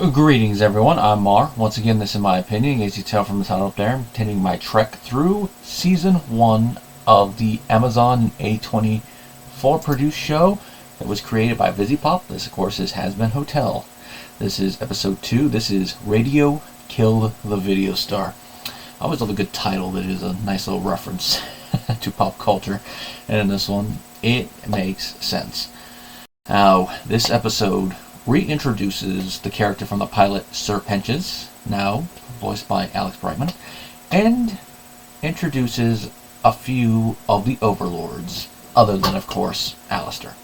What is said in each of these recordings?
Greetings everyone, I'm Mar. Once again, this is my opinion, as you tell from the title up there. I'm continuing my trek through Season 1 of the Amazon A24 produced show that was created by VisiPop. This, of course, is Hazbin Hotel. This is Episode 2. This is Radio Killed the Video Star. I always love a good title that is a nice little reference to pop culture. And in this one, it makes sense. Now, this episode reintroduces the character from the pilot Sir Penches, now voiced by Alex Brightman, and introduces a few of the overlords, other than, of course, Alastor.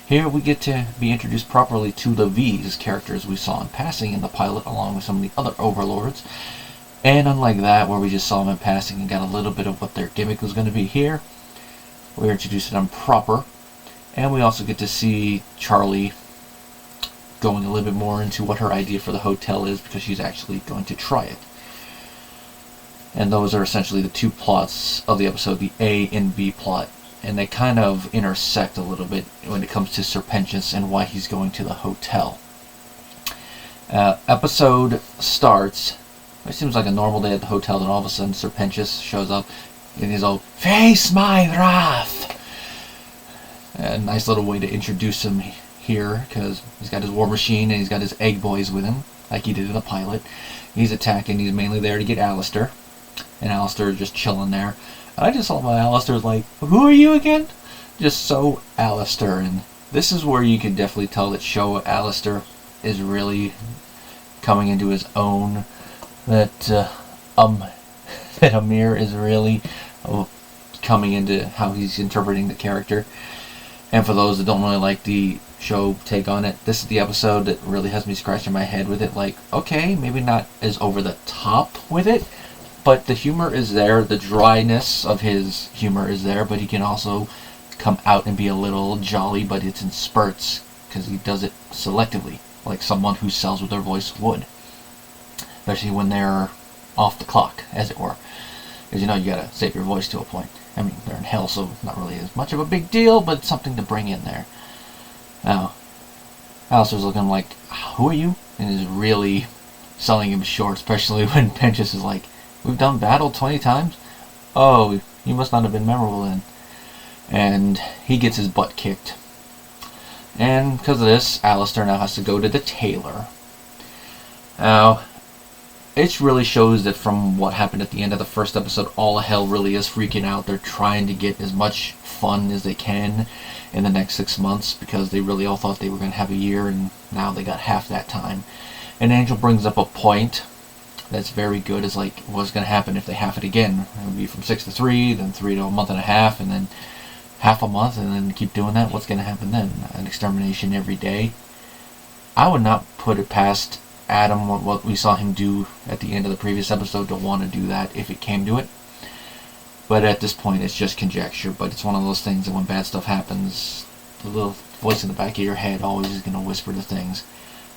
Here we get to be introduced properly to the V's, characters we saw in passing in the pilot, along with some of the other overlords. And unlike that, where we just saw them in passing and got a little bit of what their gimmick was going to be here, we're introduced to them proper. And we also get to see Charlie going a little bit more into what her idea for the hotel is, because she's actually going to try it. And those are essentially the two plots of the episode, the A and B plot. And they kind of intersect a little bit when it comes to Sir Penches and why he's going to the hotel. Episode starts, it seems like a normal day at the hotel, then all of a sudden Sir Penches shows up in his old "Face my wrath." A nice little way to introduce him here, because he's got his war machine and he's got his egg boys with him, like he did in the pilot. He's attacking, he's mainly there to get Alastor, and Alastor is just chilling there. And I just saw my Alastor's like, who are you again? Just so Alastor, and this is where you can definitely tell that show Alastor is really coming into his own, that Amir is really coming into how he's interpreting the character. And for those that don't really like the show take on it, this is the episode that really has me scratching my head with it. Like, okay, maybe not as over the top with it, but the humor is there. The dryness of his humor is there, but he can also come out and be a little jolly, but it's in spurts, because he does it selectively, like someone who sells with their voice would. Especially when they're off the clock, as it were. Because you know you gotta save your voice to a point. I mean, they're in hell, so not really as much of a big deal, but something to bring in there. Now, Alastor's looking like, who are you? And is really selling him short, especially when Penches is like, we've done battle 20 times? Oh, you must not have been memorable then. And he gets his butt kicked. And because of this, Alastor now has to go to the tailor. Now, it really shows that from what happened at the end of the first episode, all of hell really is freaking out. They're trying to get as much fun as they can in the next 6 months, because they really all thought they were going to have a year, and now they got half that time. And Angel brings up a point that's very good, is like, what's going to happen if they half it again? It would be from 6 to 3, then 3 to a month and a half, and then half a month, and then keep doing that. What's going to happen then? An extermination every day? I would not put it past Adam, what we saw him do at the end of the previous episode, to want to do that if it came to it. But at this point, it's just conjecture. But it's one of those things that when bad stuff happens, the little voice in the back of your head always is going to whisper the things.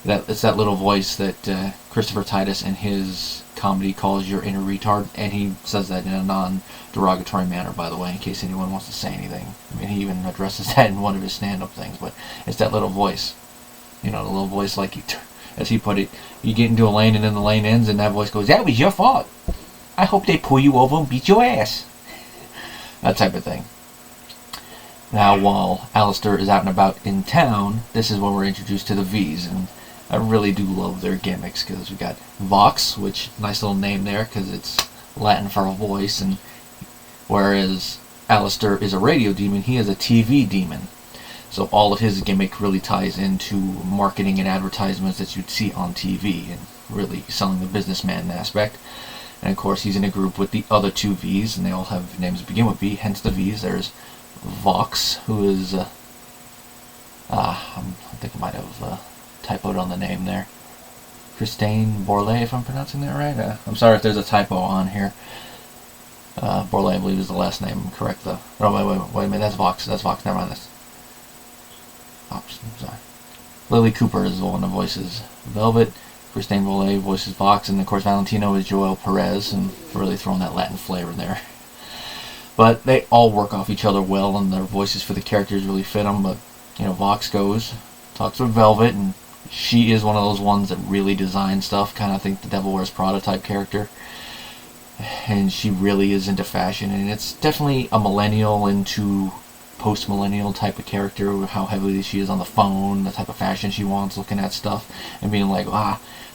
It's that little voice that Christopher Titus in his comedy calls your inner retard, and he says that in a non-derogatory manner, by the way, in case anyone wants to say anything. I mean, he even addresses that in one of his stand-up things, but it's that little voice. You know, the little voice like as he put it, you get into a lane and then the lane ends and that voice goes, that was your fault. I hope they pull you over and beat your ass. That type of thing. Now, while Alastor is out and about in town, this is when we're introduced to the V's, and I really do love their gimmicks, because we got Vox, which, nice little name there, because it's Latin for a voice, and whereas Alastor is a radio demon, he is a TV demon. So all of his gimmick really ties into marketing and advertisements that you'd see on TV, and really selling the businessman aspect. And of course, he's in a group with the other two V's, and they all have names that begin with V, hence the V's. There's Vox, who is, I think I might have typoed on the name there. Christine Borlée, if I'm pronouncing that right. I'm sorry if there's a typo on here. Borlée, I believe, is the last name, correct though. Oh, wait a minute, that's Vox, never mind this. Oops, I'm sorry. Lily Cooper is the one that voices Velvette. Christine Borlée voices Vox, and of course Valentino is Joel Perez, and really throwing that Latin flavor there. But they all work off each other well, and their voices for the characters really fit them. But, you know, Vox goes, talks with Velvette, and she is one of those ones that really design stuff, kind of think the Devil Wears Prada type character. And she really is into fashion, and it's definitely a millennial into post-millennial type of character, how heavily she is on the phone, the type of fashion she wants, looking at stuff, and being like,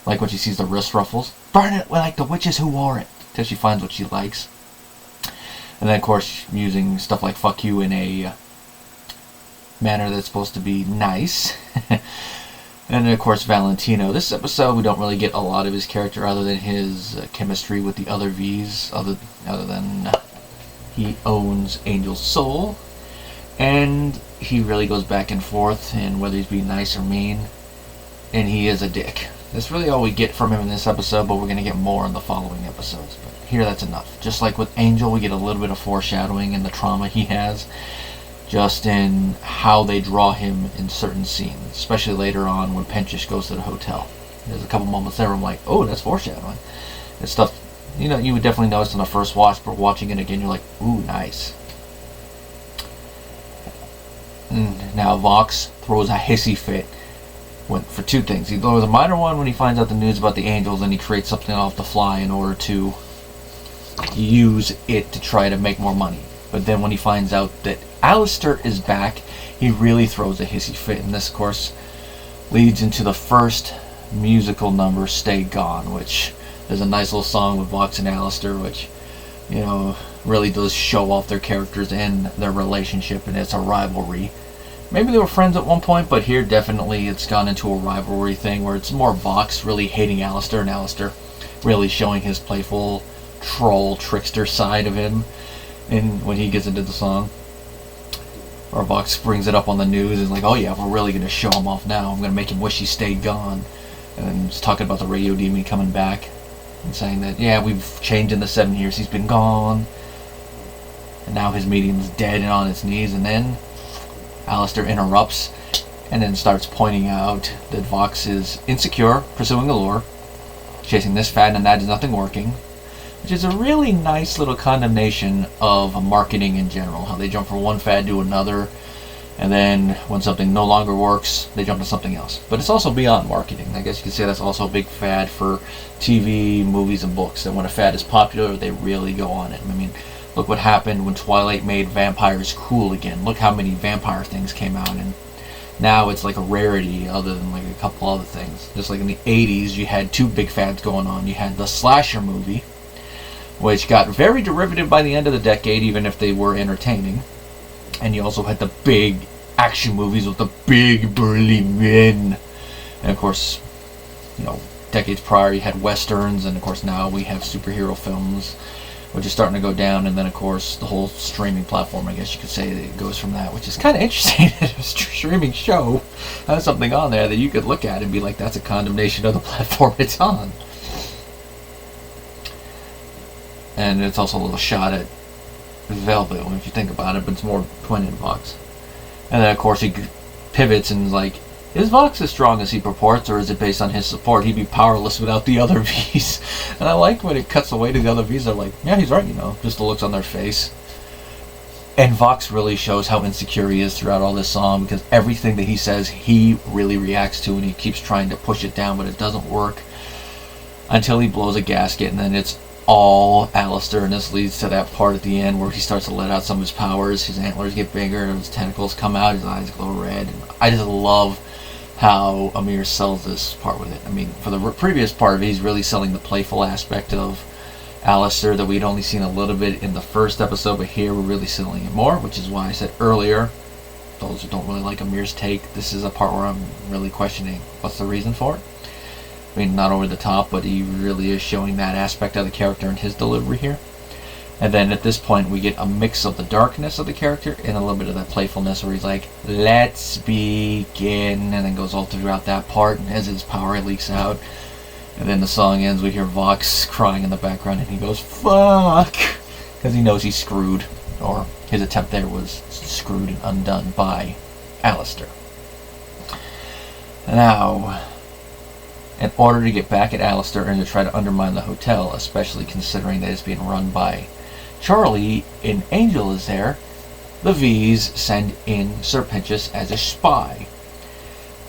like when she sees the wrist ruffles, burn it like the witches who wore it, till she finds what she likes. And then, of course, using stuff like fuck you in a manner that's supposed to be nice. And then, of course, Valentino. This episode, we don't really get a lot of his character other than his chemistry with the other V's, other than he owns Angel's soul. And he really goes back and forth in whether he's being nice or mean. And he is a dick. That's really all we get from him in this episode, but we're going to get more in the following episodes. But here, that's enough. Just like with Angel, we get a little bit of foreshadowing in the trauma he has, just in how they draw him in certain scenes, especially later on when Penchik goes to the hotel. There's a couple moments there where I'm like, oh, that's foreshadowing. It's stuff, you would definitely notice on the first watch, but watching it again, you're like, ooh, nice. And now Vox throws a hissy fit for two things. He throws a minor one when he finds out the news about the Angels, and he creates something off the fly in order to use it to try to make more money. But then when he finds out that Alastor is back, he really throws a hissy fit, and this, of course, leads into the first musical number, Stay Gone, which there's a nice little song with Vox and Alastor, which, really does show off their characters and their relationship, and it's a rivalry. Maybe they were friends at one point, but here definitely it's gone into a rivalry thing where it's more Vox really hating Alastor, and Alastor really showing his playful troll trickster side of him. And when he gets into the song, or Vox brings it up on the news and is like, oh yeah, we're really going to show him off now. I'm going to make him wish he stayed gone. And then he's talking about the radio demon coming back and saying that, yeah, we've changed in the 7 years he's been gone. And now his medium's dead and on its knees. And then Alastor interrupts and then starts pointing out that Vox is insecure, pursuing allure, chasing this fad and that is nothing working. Which is a really nice little condemnation of marketing in general. How they jump from one fad to another, and then when something no longer works, they jump to something else. But it's also beyond marketing. I guess you could say that's also a big fad for TV, movies, and books. That when a fad is popular, they really go on it. I mean, look what happened when Twilight made vampires cool again. Look how many vampire things came out, and now it's like a rarity other than like a couple other things. Just like in the 80s, you had two big fads going on. You had the slasher movie, which got very derivative by the end of the decade, even if they were entertaining. And you also had the big action movies with the big burly men. And of course, decades prior you had westerns, and of course now we have superhero films, which is starting to go down. And then of course the whole streaming platform, I guess you could say, that it goes from that, which is kind of interesting. A streaming show has something on there that you could look at and be like, that's a condemnation of the platform it's on. And it's also a little shot at Velvette, if you think about it, but it's more pointed at Vox. And then, of course, he pivots and is like, is Vox as strong as he purports, or is it based on his support? He'd be powerless without the other V's. And I like when it cuts away to the other V's. They're like, yeah, he's right, just the looks on their face. And Vox really shows how insecure he is throughout all this song, because everything that he says, he really reacts to, and he keeps trying to push it down, but it doesn't work until he blows a gasket, and then it's all Alastor, and this leads to that part at the end where he starts to let out some of his powers. His antlers get bigger, and his tentacles come out, his eyes glow red. And I just love how Amir sells this part with it. I mean, for the previous part of it, he's really selling the playful aspect of Alastor that we'd only seen a little bit in the first episode, but here we're really selling it more, which is why I said earlier, those who don't really like Amir's take, this is a part where I'm really questioning what's the reason for it. I mean, not over the top, but he really is showing that aspect of the character in his delivery here. And then at this point, we get a mix of the darkness of the character and a little bit of that playfulness where he's like, let's begin, and then goes all throughout that part, and as his power leaks out. And then the song ends, we hear Vox crying in the background, and he goes, fuck! Because he knows he's screwed, or his attempt there was screwed and undone by Alastor. Now, in order to get back at Alastor and to try to undermine the hotel, especially considering that it's being run by Charlie and Angel is there, the V's send in Sir Penchik as a spy.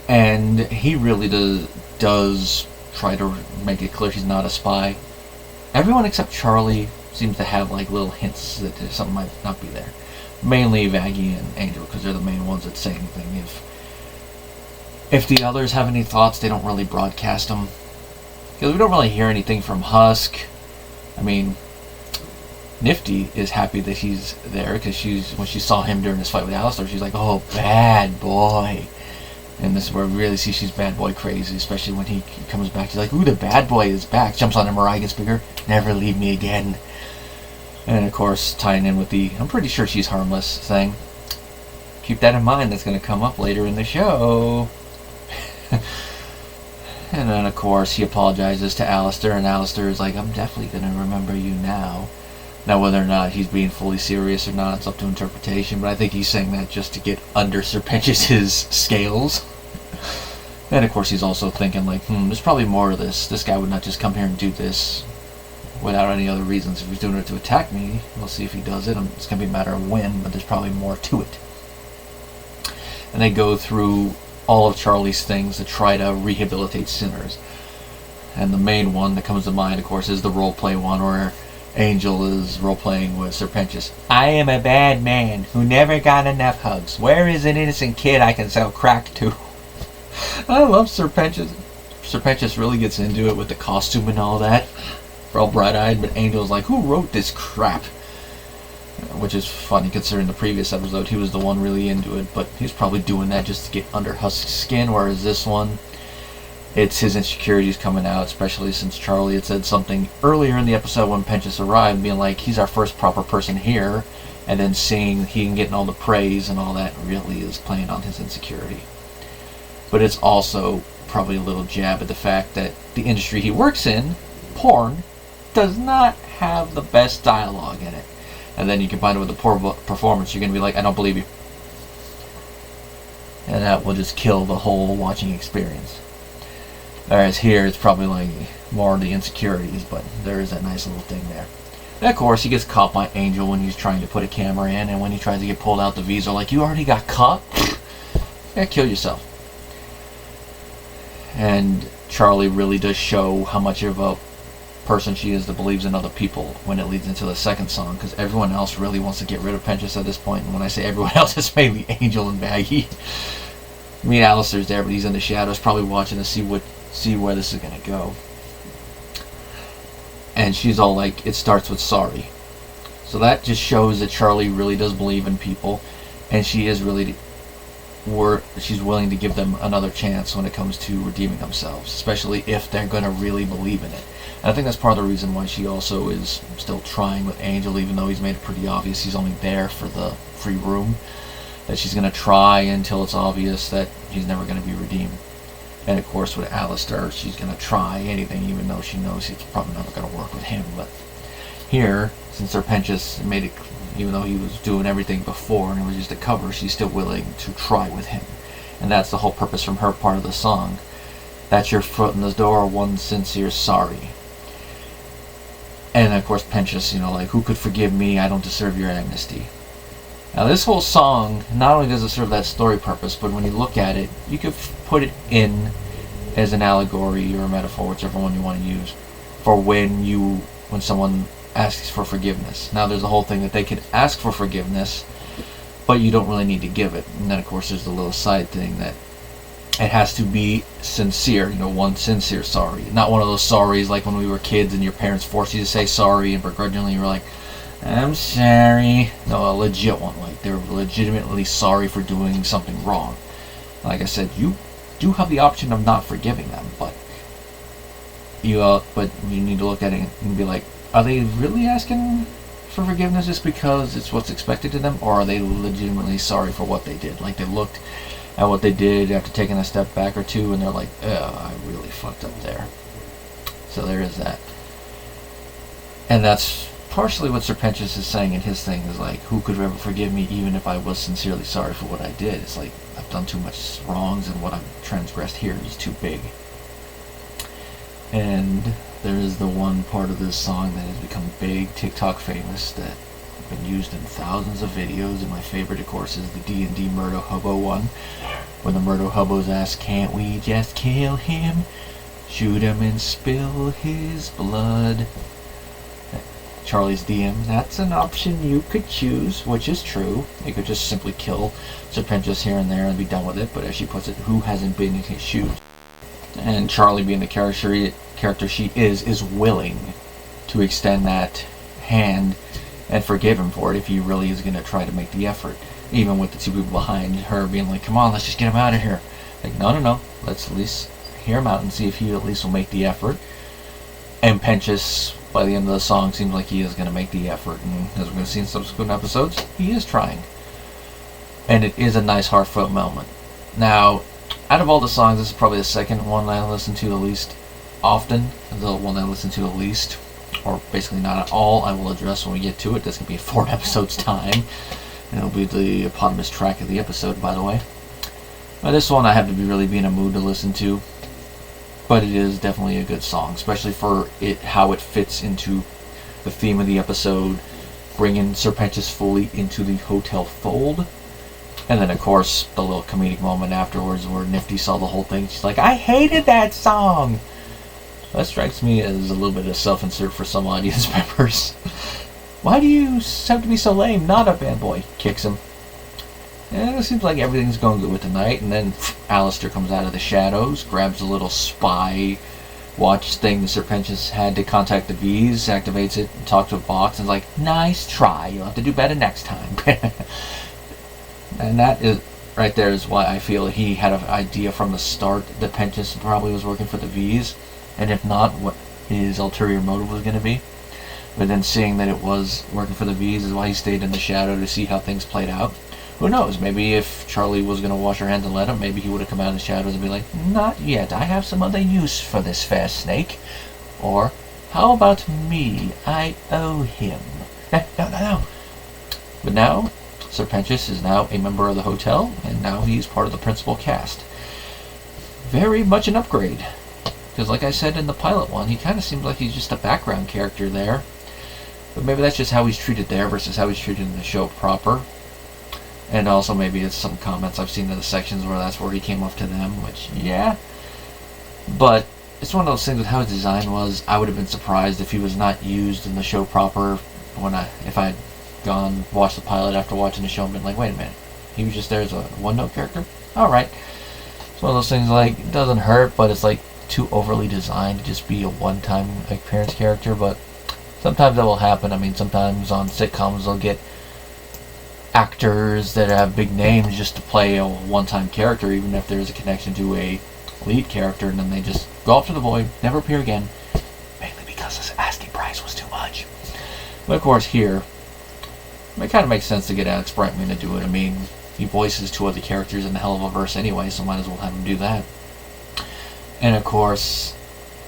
And he really does try to make it clear he's not a spy. Everyone except Charlie seems to have like little hints that something might not be there. Mainly Vaggie and Angel, because they're the main ones that say anything. If the others have any thoughts, they don't really broadcast them. Because we don't really hear anything from Husk. I mean, Nifty is happy that he's there, because when she saw him during this fight with Alastor, she's like, oh, bad boy. And this is where we really see she's bad boy crazy, especially when he comes back. She's like, ooh, the bad boy is back. Jumps on the Mariah speaker, never leave me again. And of course, tying in with the I'm pretty sure she's harmless thing. Keep that in mind, that's going to come up later in the show. And then of course he apologizes to Alastor, and Alastor is like, I'm definitely going to remember you now. Now whether or not he's being fully serious or not, it's up to interpretation, but I think he's saying that just to get under Sir Pentious' scales. And of course he's also thinking like, there's probably more to this. This guy would not just come here and do this without any other reasons. If he's doing it to attack me, we'll see if he does it. It's going to be a matter of when, but there's probably more to it. And they go through all of Charlie's things to try to rehabilitate sinners. And the main one that comes to mind, of course, is the roleplay one where Angel is role-playing with Sir Pentious. I am a bad man who never got enough hugs. Where is an innocent kid I can sell crack to? I love Sir Pentious. Sir Pentious really gets into it with the costume and all that. We're all bright-eyed, but Angel's like, who wrote this crap? Which is funny considering the previous episode he was the one really into it, but he's probably doing that just to get under Husk's skin, whereas this one, it's his insecurities coming out, especially since Charlie had said something earlier in the episode when Pentious arrived, being like, he's our first proper person here, and then seeing he and getting all the praise and all that really is playing on his insecurity. But it's also probably a little jab at the fact that the industry he works in, porn, does not have the best dialogue in it. And then you combine it with the poor performance, you're going to be like, I don't believe you. And that will just kill the whole watching experience. Whereas here, it's probably like more the insecurities, but there is that nice little thing there. And of course, he gets caught by Angel when he's trying to put a camera in, and when he tries to get pulled out the visa, like, you already got caught? Yeah, kill yourself. And Charlie really does show how much of a person she is that believes in other people when it leads into the second song, because everyone else really wants to get rid of Pentious at this point, and when I say everyone else, it's mainly Angel and Vaggie. I mean, Alastor's there, but he's in the shadows, probably watching to see where this is going to go. And she's all like, it starts with sorry. So that just shows that Charlie really does believe in people, and she is really she's willing to give them another chance when it comes to redeeming themselves, especially if they're going to really believe in it. And I think that's part of the reason why she also is still trying with Angel, even though he's made it pretty obvious he's only there for the free room, that she's going to try until it's obvious that he's never going to be redeemed. And of course with Alastor, she's going to try anything, even though she knows it's probably never going to work with him. But here, since Sir Pentious made it, even though he was doing everything before and it was just a cover, she's still willing to try with him. And that's the whole purpose from her part of the song. That's your foot in the door, one sincere sorry. And of course Pentious, like, who could forgive me? I don't deserve your amnesty. Now this whole song, not only does it serve that story purpose, but when you look at it, you could put it in as an allegory or a metaphor, whichever one you want to use, for when someone asks for forgiveness. Now there's the whole thing that they could ask for forgiveness, but you don't really need to give it. And then of course there's the little side thing that it has to be sincere, one sincere sorry. Not one of those sorries like when we were kids and your parents forced you to say sorry and begrudgingly you were like, I'm sorry. No, a legit one. Like, they're legitimately sorry for doing something wrong. Like I said, you do have the option of not forgiving them, but you need to look at it and be like, are they really asking for forgiveness just because it's what's expected of them, or are they legitimately sorry for what they did? Like, they looked at what they did after taking a step back or two, and they're like, I really fucked up there. So there is that. And that's partially what Sir Pentious is saying in his thing, is like, who could ever forgive me even if I was sincerely sorry for what I did? It's like, I've done too much wrongs, and what I've transgressed here is too big. And there is the one part of this song that has become big, TikTok famous, that been used in thousands of videos, and my favorite, of course, is the D&D Murdo Hobo one, when the Murdo Hobos ask, "Can't we just kill him? Shoot him and spill his blood?" Charlie's DM, "That's an option you could choose," which is true. You could just simply kill Serpentius here and there and be done with it, but as she puts it, who hasn't been in his shoes? And Charlie, being the character she is willing to extend that hand and forgive him for it if he really is going to try to make the effort. Even with the two people behind her being like, "Come on, let's just get him out of here." Like, no, let's at least hear him out and see if he at least will make the effort. And Pentious, by the end of the song, seems like he is going to make the effort, and as we're going to see in subsequent episodes, he is trying. And it is a nice heartfelt moment. Now, out of all the songs, this is probably the second one I listen to the least often, the one I listen to the least, or basically not at all. I will address when we get to it. This could be 4 episodes time, and it'll be the eponymous track of the episode, by the way. Now, this one I have to really be in a mood to listen to, but it is definitely a good song, especially for how it fits into the theme of the episode, bringing Serpentius fully into the hotel fold. And then, of course, the little comedic moment afterwards where Nifty saw the whole thing. She's like, "I hated that song!" That strikes me as a little bit of self-insert for some audience members. "Why do you have to be so lame? Not a bad boy." Kicks him. And it seems like everything's going good with the night. And then Alastor comes out of the shadows, grabs a little spy watch thing the Serpentius had to contact the V's, activates it, and talks to a box, and is like, "Nice try. You'll have to do better next time." And that is right there is why I feel he had an idea from the start that Pentious probably was working for the V's, and if not, what his ulterior motive was going to be. But then seeing that it was working for the V's is why he stayed in the shadow to see how things played out. Who knows, maybe if Charlie was going to wash her hands and let him, maybe he would have come out of the shadows and be like, "Not yet, I have some other use for this fair snake." Or, "How about me? I owe him." No. But now, Serpentius is now a member of the hotel, and now he's part of the principal cast. Very much an upgrade. Because like I said in the pilot one, he kind of seems like he's just a background character there. But maybe that's just how he's treated there versus how he's treated in the show proper. And also maybe it's some comments I've seen in the sections where that's where he came off to them, which, yeah. But it's one of those things with how his design was. I would have been surprised if he was not used in the show proper if I had gone watch the pilot after watching the show and been like, "Wait a minute, he was just there as a one-note character?" Alright. It's one of those things like, it doesn't hurt, but it's like too overly designed to just be a one-time appearance character, but sometimes that will happen. I mean, sometimes on sitcoms they'll get actors that have big names just to play a one-time character, even if there's a connection to a lead character, and then they just go off to the void, never appear again, mainly because his asking price was too much. But of course here, it kind of makes sense to get Alex Brightman to do it. I mean, he voices 2 other characters in the hell of a verse anyway, so might as well have him do that. And of course,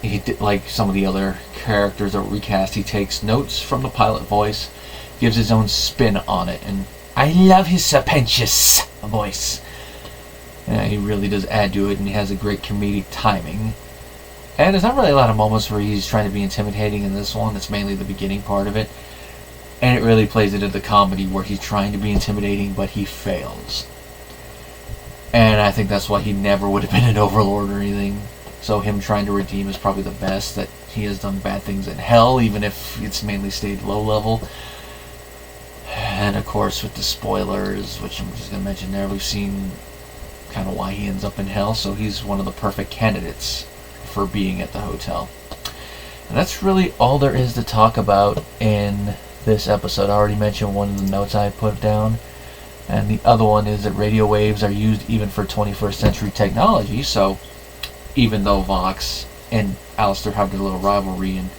he did, like some of the other characters that were recast, he takes notes from the pilot voice, gives his own spin on it, and I love his Serpentius voice. He really does add to it, and he has a great comedic timing. And there's not really a lot of moments where he's trying to be intimidating in this one. It's mainly the beginning part of it. And it really plays into the comedy where he's trying to be intimidating, but he fails. And I think that's why he never would have been an overlord or anything. So him trying to redeem is probably the best, that he has done bad things in hell, even if it's mainly stayed low level. And of course, with the spoilers, which I'm just going to mention there, we've seen kind of why he ends up in hell, so he's one of the perfect candidates for being at the hotel. And that's really all there is to talk about in this episode. I already mentioned one of the notes I put down, and the other one is that radio waves are used even for 21st century technology, so even though Vox and Alastor have their little rivalry, and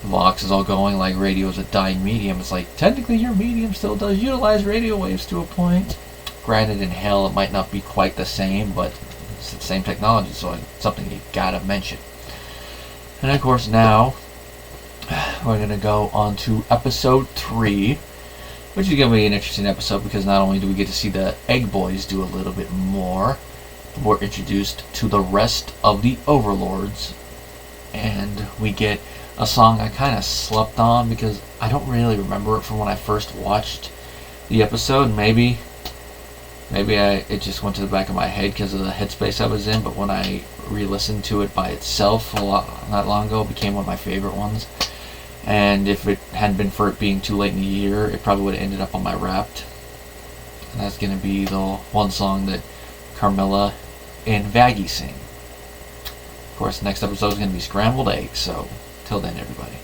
Vox is all going like radio is a dying medium, it's like, technically your medium still does utilize radio waves to a point. Granted, in hell it might not be quite the same, but it's the same technology, so it's something you gotta mention. And of course now, we're going to go on to episode 3, which is going to be an interesting episode because not only do we get to see the Egg Boys do a little bit more, we're introduced to the rest of the Overlords, and we get a song I kind of slept on because I don't really remember it from when I first watched the episode. Maybe it just went to the back of my head because of the headspace I was in, but when I re-listened to it by itself not long ago, it became one of my favorite ones. And if it hadn't been for it being too late in the year, it probably would have ended up on my Wrapped. And that's going to be the one song that Carmilla and Vaggie sing. Of course, next episode is going to be Scrambled Eggs, so till then, everybody.